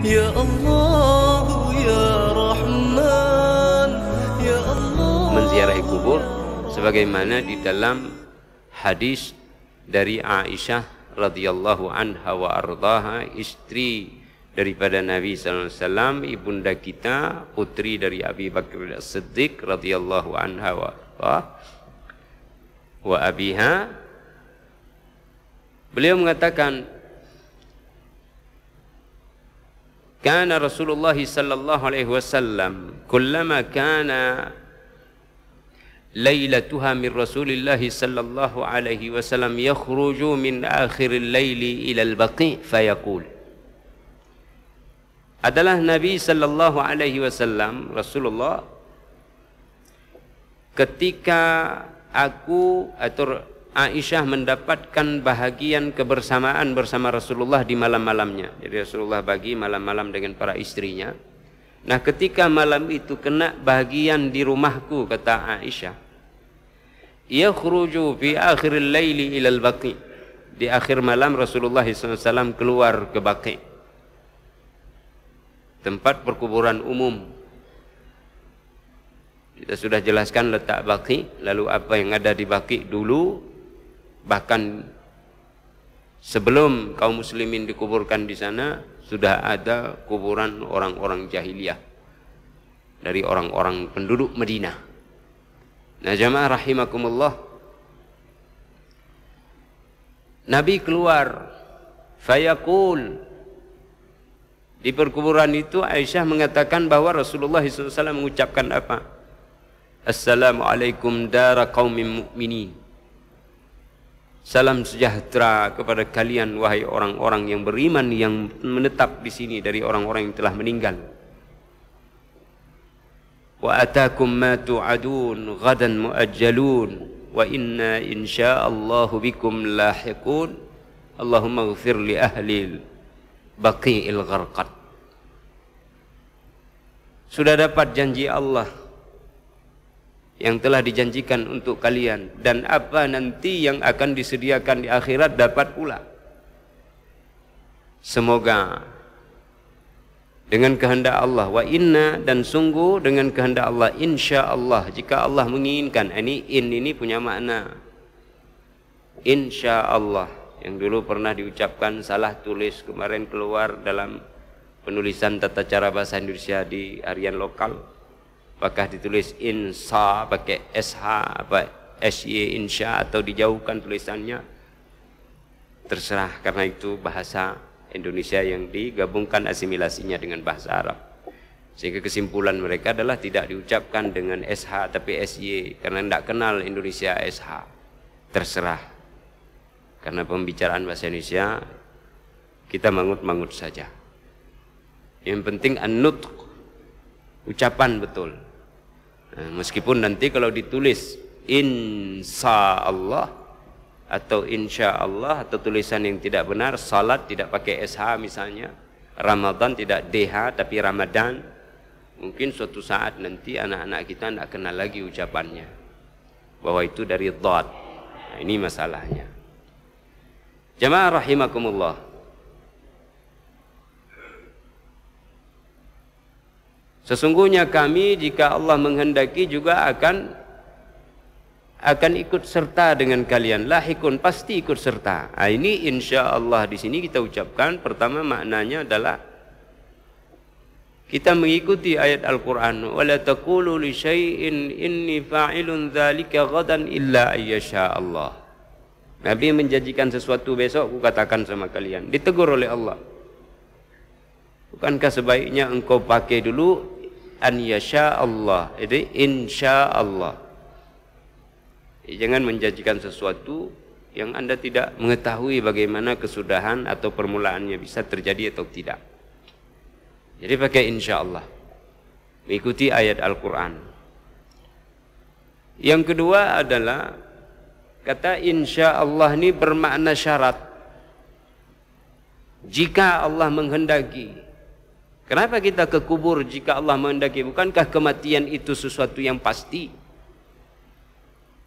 Ya Allah, Ya Rahman, Ya Allah. Menziarahi kubur sebagaimana di dalam hadis dari Aisyah radhiyallahu anha wa ardhaha, istri daripada Nabi sallallahu alaihi wasallam, ibunda kita, putri dari Abi Bakar As-Siddiq radhiyallahu anha wa abiha. Beliau mengatakan, kana Rasulullah sallallahu alaihi wasallam kullama kana lailatuha min Rasulillah sallallahu alaihi wasallam yakhruju min akhiril laili ila al-baqi fayaqul. Adalah Nabi sallallahu alaihi wasallam, Rasulullah, ketika aku atau Aisyah mendapatkan bahagian kebersamaan bersama Rasulullah di malam-malamnya. Jadi Rasulullah bagi malam-malam dengan para istrinya. Nah, ketika malam itu kena bahagian di rumahku, kata Aisyah, yakhruju fi akhiril laili ila al-baqi. Di akhir malam Rasulullah SAW keluar ke Baqi, tempat perkuburan umum. Kita sudah jelaskan letak Baqi, lalu apa yang ada di Baqi dulu, bahkan sebelum kaum muslimin dikuburkan di sana sudah ada kuburan orang-orang jahiliyah dari orang-orang penduduk Madinah. Nah, jamaah rahimakumullah, Nabi keluar, fayaqul, di perkuburan itu Aisyah mengatakan bahwa Rasulullah SAW mengucapkan apa? Assalamualaikum dara qaumin mu'minin. Salam sejahtera kepada kalian wahai orang-orang yang beriman yang menetap di sini dari orang-orang yang telah meninggal. Wa atakum ma tu'adun ghadan muajjalun wa inna insyaallahu bikum lahiqun. Allahumma ighfir li ahli baqi'il gharqad. Sudah dapat janji Allah yang telah dijanjikan untuk kalian, dan apa nanti yang akan disediakan di akhirat dapat pula. Semoga dengan kehendak Allah, wa inna, dan sungguh dengan kehendak Allah, insya Allah, jika Allah menginginkan. Ini punya makna insya Allah, yang dulu pernah diucapkan salah tulis, kemarin keluar dalam penulisan tata cara bahasa Indonesia di harian lokal. Apakah ditulis insya pakai sh apa sy insya, atau dijauhkan tulisannya, terserah, karena itu bahasa Indonesia yang digabungkan asimilasinya dengan bahasa Arab, sehingga kesimpulan mereka adalah tidak diucapkan dengan sh tapi sy, karena tidak kenal Indonesia sh. Terserah, karena pembicaraan bahasa Indonesia kita mangut-mangut saja. Yang penting an-nutq, ucapan betul. Nah, meskipun nanti kalau ditulis insya Allah atau insya Allah, atau tulisan yang tidak benar, salat tidak pakai sh misalnya, Ramadan tidak dh tapi Ramadan, mungkin suatu saat nanti anak-anak kita tidak kenal lagi ucapannya, bahwa itu dari dhad. Nah, ini masalahnya. Jamaah rahimakumullah, sesungguhnya kami jika Allah menghendaki juga akan ikut serta dengan kalian. Lahikun, pasti ikut serta. Nah, ini insya Allah di sini kita ucapkan. Pertama maknanya adalah kita mengikuti ayat Al-Quran. Wala taqulu li syai'in inni fa'ilun dzalika ghadan illa ayyasha Allah. Nabi menjanjikan sesuatu besok, aku katakan sama kalian. Ditegur oleh Allah. Bukankah sebaiknya engkau pakai dulu an yasha Allah, jadi insya Allah. Jangan menjanjikan sesuatu yang Anda tidak mengetahui bagaimana kesudahan atau permulaannya, bisa terjadi atau tidak. Jadi pakai insya Allah, mengikuti ayat Al-Quran. Yang kedua adalah kata insya Allah ini bermakna syarat. Jika Allah menghendaki. Kenapa kita ke kubur jika Allah menghendaki? Bukankah kematian itu sesuatu yang pasti?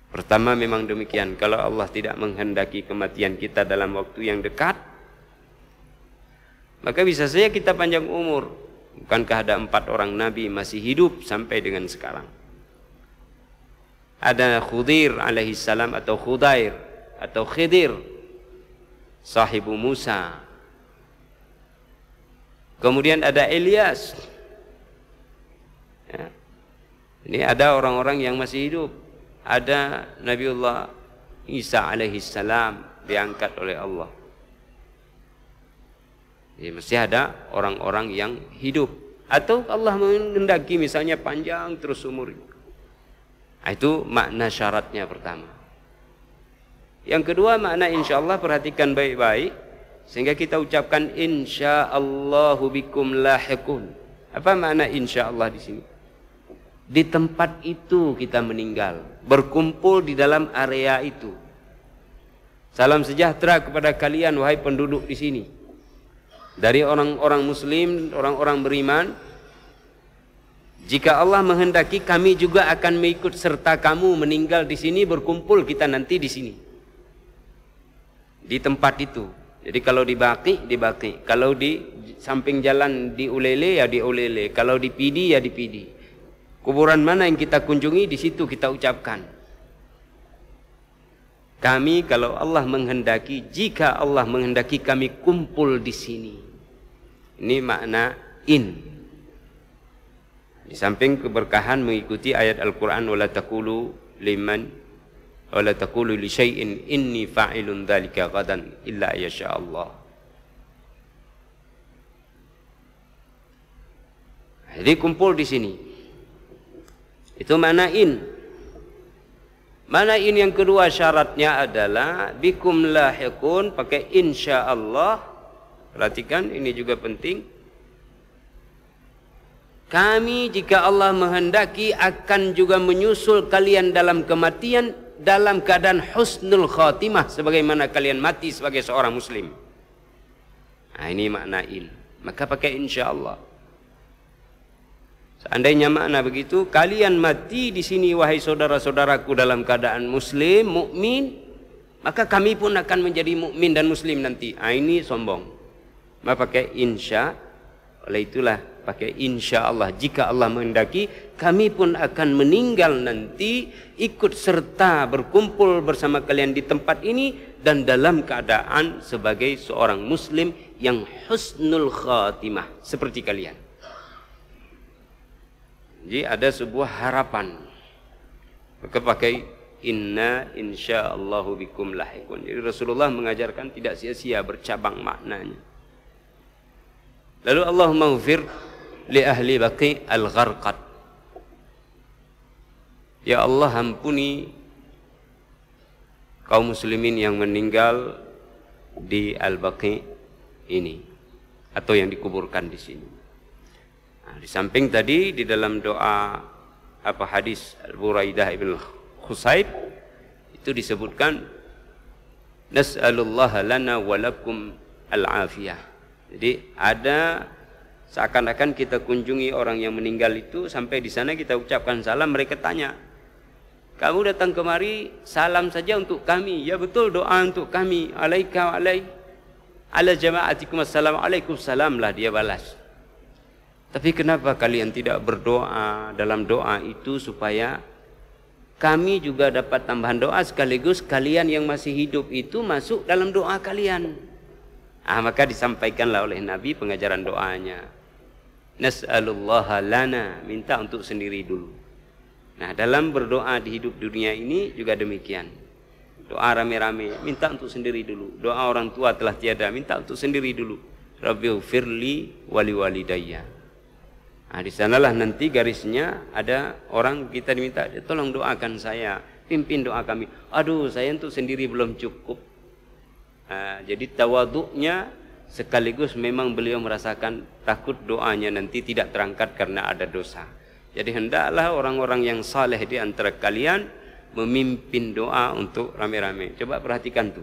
Pertama memang demikian. Kalau Allah tidak menghendaki kematian kita dalam waktu yang dekat, maka bisa saja kita panjang umur. Bukankah ada 4 orang nabi masih hidup sampai dengan sekarang? Ada Khudir alaihi salam atau Khudair atau Khidir, sahibu Musa. Kemudian ada Ilyas. Ya. Ini ada orang-orang yang masih hidup. Ada Nabiullah Isa alaihi salam diangkat oleh Allah. Jadi mesti ada orang-orang yang hidup. Atau Allah menghendaki misalnya panjang terus umur. Itu makna syaratnya pertama. Yang kedua makna insyaallah, perhatikan baik-baik sehingga kita ucapkan insyaallahu bikum lahiqun. Apa makna insyaallah di sini? Di tempat itu kita meninggal, berkumpul di dalam area itu. Salam sejahtera kepada kalian wahai penduduk di sini. Dari orang-orang muslim, orang-orang beriman. Jika Allah menghendaki, kami juga akan mengikut serta kamu meninggal di sini, berkumpul kita nanti di sini. Di tempat itu. Jadi kalau di Baqi, di Baqi. Kalau di samping jalan di Ulele, ya di Ulele. Kalau di Pidi, ya di Pidi. Kuburan mana yang kita kunjungi, di situ kita ucapkan. Kami kalau Allah menghendaki, jika Allah menghendaki kami kumpul di sini. Ini makna in. Di samping keberkahan mengikuti ayat Al-Quran, wala taqulu liman wala taqulu li syai'in inni fa'ilun dzalika ghadan illa yasha Allah. Jadi kumpul di sini. Itu makna in. Makna in yang kedua syaratnya adalah bikum lahiqun, pakai insyaallah. Perhatikan, ini juga penting. Kami jika Allah menghendaki akan juga menyusul kalian dalam kematian dalam keadaan husnul khatimah, sebagaimana kalian mati sebagai seorang muslim. Nah, ini makna in. Maka pakai insyaallah. Seandainya makna begitu, kalian mati di sini wahai saudara-saudaraku dalam keadaan muslim, mukmin, maka kami pun akan menjadi mukmin dan muslim nanti. Ah, ini sombong. Maka pakai insya. Oleh itulah pakai insya Allah. Jika Allah menghendaki, kami pun akan meninggal nanti, ikut serta berkumpul bersama kalian di tempat ini dan dalam keadaan sebagai seorang muslim yang husnul khatimah seperti kalian. Jadi ada sebuah harapan. Maka pakai inna insyaallahu bikum lahiqun. Jadi Rasulullah mengajarkan tidak sia-sia, bercabang maknanya. Lalu Allahumma ighfir li ahli Baqi al-Gharqad. Ya Allah, ampuni kaum muslimin yang meninggal di Al-Baqi ini atau yang dikuburkan di sini. Nah, di samping tadi di dalam doa hadis Al-Buraidah ibn Khusayb itu disebutkan nas'alullaha lana wa lakum al-afiyah. Jadi ada seakan-akan kita kunjungi orang yang meninggal itu, sampai di sana kita ucapkan salam, mereka tanya, kamu datang kemari salam saja untuk kami? Ya betul, doa untuk kami. Alaika wa alaik ala jama'atikum assalamu alaikum salam lah dia balas. Tapi kenapa kalian tidak berdoa dalam doa itu supaya kami juga dapat tambahan doa, sekaligus kalian yang masih hidup itu masuk dalam doa kalian? Maka disampaikanlah oleh Nabi pengajaran doanya. Nas'alullaha lana, minta untuk sendiri dulu. Nah, dalam berdoa di hidup dunia ini juga demikian. Doa rame-rame, minta untuk sendiri dulu. Doa orang tua telah tiada, minta untuk sendiri dulu. Rabbighfirli wali walidayya. Nah, di sanalah nanti garisnya ada orang kita diminta, tolong doakan saya, pimpin doa kami. Aduh, saya untuk sendiri belum cukup. Jadi tawaduknya sekaligus memang beliau merasakan takut doanya nanti tidak terangkat karena ada dosa. Jadi hendaklah orang-orang yang saleh di antara kalian memimpin doa untuk rame-rame. Coba perhatikan tuh.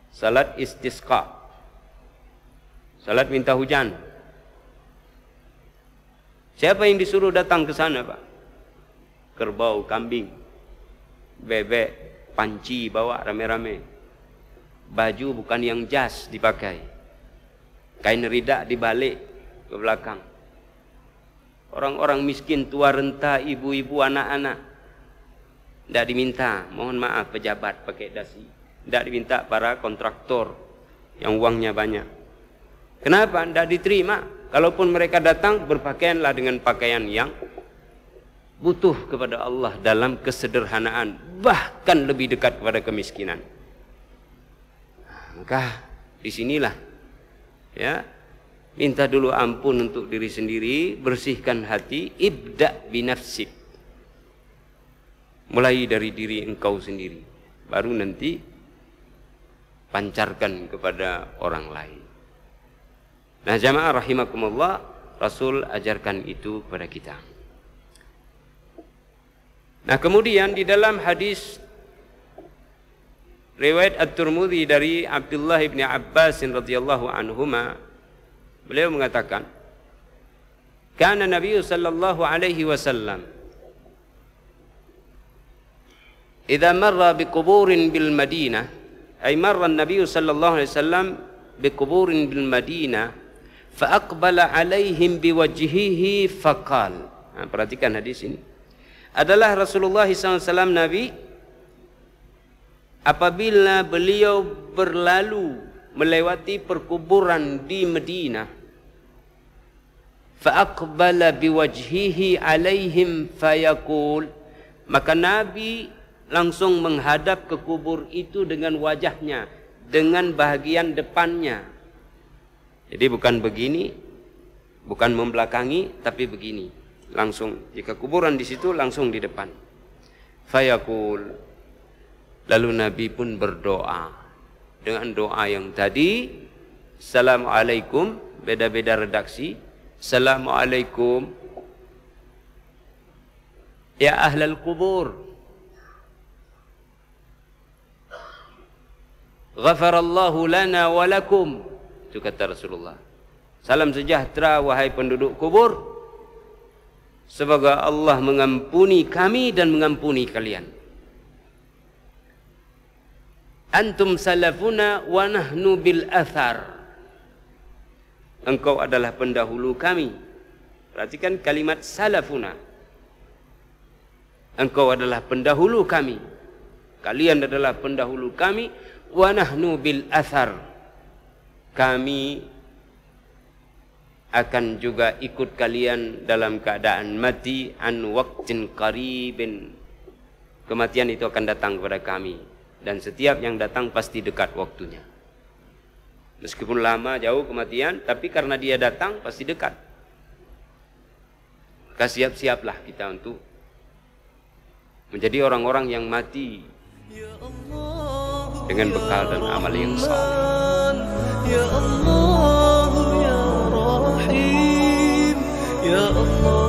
Salat istisqa. Salat minta hujan. Siapa yang disuruh datang ke sana, Pak? Kerbau, kambing, bebek, panci bawa rame-rame. Baju bukan yang jas dipakai. Kain ridak dibalik ke belakang. Orang-orang miskin, tua renta, ibu-ibu, anak-anak, tidak diminta, mohon maaf, pejabat pakai dasi. Tidak diminta para kontraktor yang uangnya banyak. Kenapa? Tidak diterima. Kalaupun mereka datang, berpakaianlah dengan pakaian yang butuh kepada Allah dalam kesederhanaan, bahkan lebih dekat kepada kemiskinan. Maka disinilah, ya, minta dulu ampun untuk diri sendiri, bersihkan hati, ibda binafsik. Mulai dari diri engkau sendiri, baru nanti pancarkan kepada orang lain. Nah, jamaah rahimakumullah, Rasul ajarkan itu kepada kita. Nah, kemudian di dalam hadis riwayat At-Tirmidzi dari Abdullah bin Abbas radhiyallahu anhuma, beliau mengatakan, kana Nabi sallallahu alaihi wasallam idza marra biquburin bil Madinah, ay marra an-nabiy sallallahu alaihi wasallam biquburin bil Madinah fa aqbala alaihim biwajhihi faqal. Nah, perhatikan hadis ini. Adalah Rasulullah SAW Nabi apabila beliau berlalu melewati perkuburan di Madinah, fa aqbala biwajhihi alaihim fayaqul, maka Nabi langsung menghadap ke kubur itu dengan wajahnya, dengan bahagian depannya. Jadi bukan begini, bukan membelakangi, tapi begini. Langsung, jika kuburan di situ, langsung di depan. Fayaqul, lalu Nabi pun berdoa dengan doa yang tadi. Assalamualaikum, beda-beda redaksi. Assalamualaikum ya ahlal kubur, ghafarallahu lana wa lakum. Itu kata Rasulullah. Salam sejahtera wahai penduduk kubur, semoga Allah mengampuni kami dan mengampuni kalian. Antum salafuna wa nahnu bil athar. Engkau adalah pendahulu kami. Perhatikan kalimat salafuna. Engkau adalah pendahulu kami. Kalian adalah pendahulu kami. Wa nahnu bil athar. Kami akan juga ikut kalian dalam keadaan mati an waqtin qaribin. Kematian itu akan datang kepada kami, dan setiap yang datang pasti dekat waktunya. Meskipun lama jauh kematian, tapi karena dia datang pasti dekat. Maka siap-siaplah kita untuk menjadi orang-orang yang mati dengan bekal dan amal yang saleh. Ya Allah ya Rahim, ya Allah.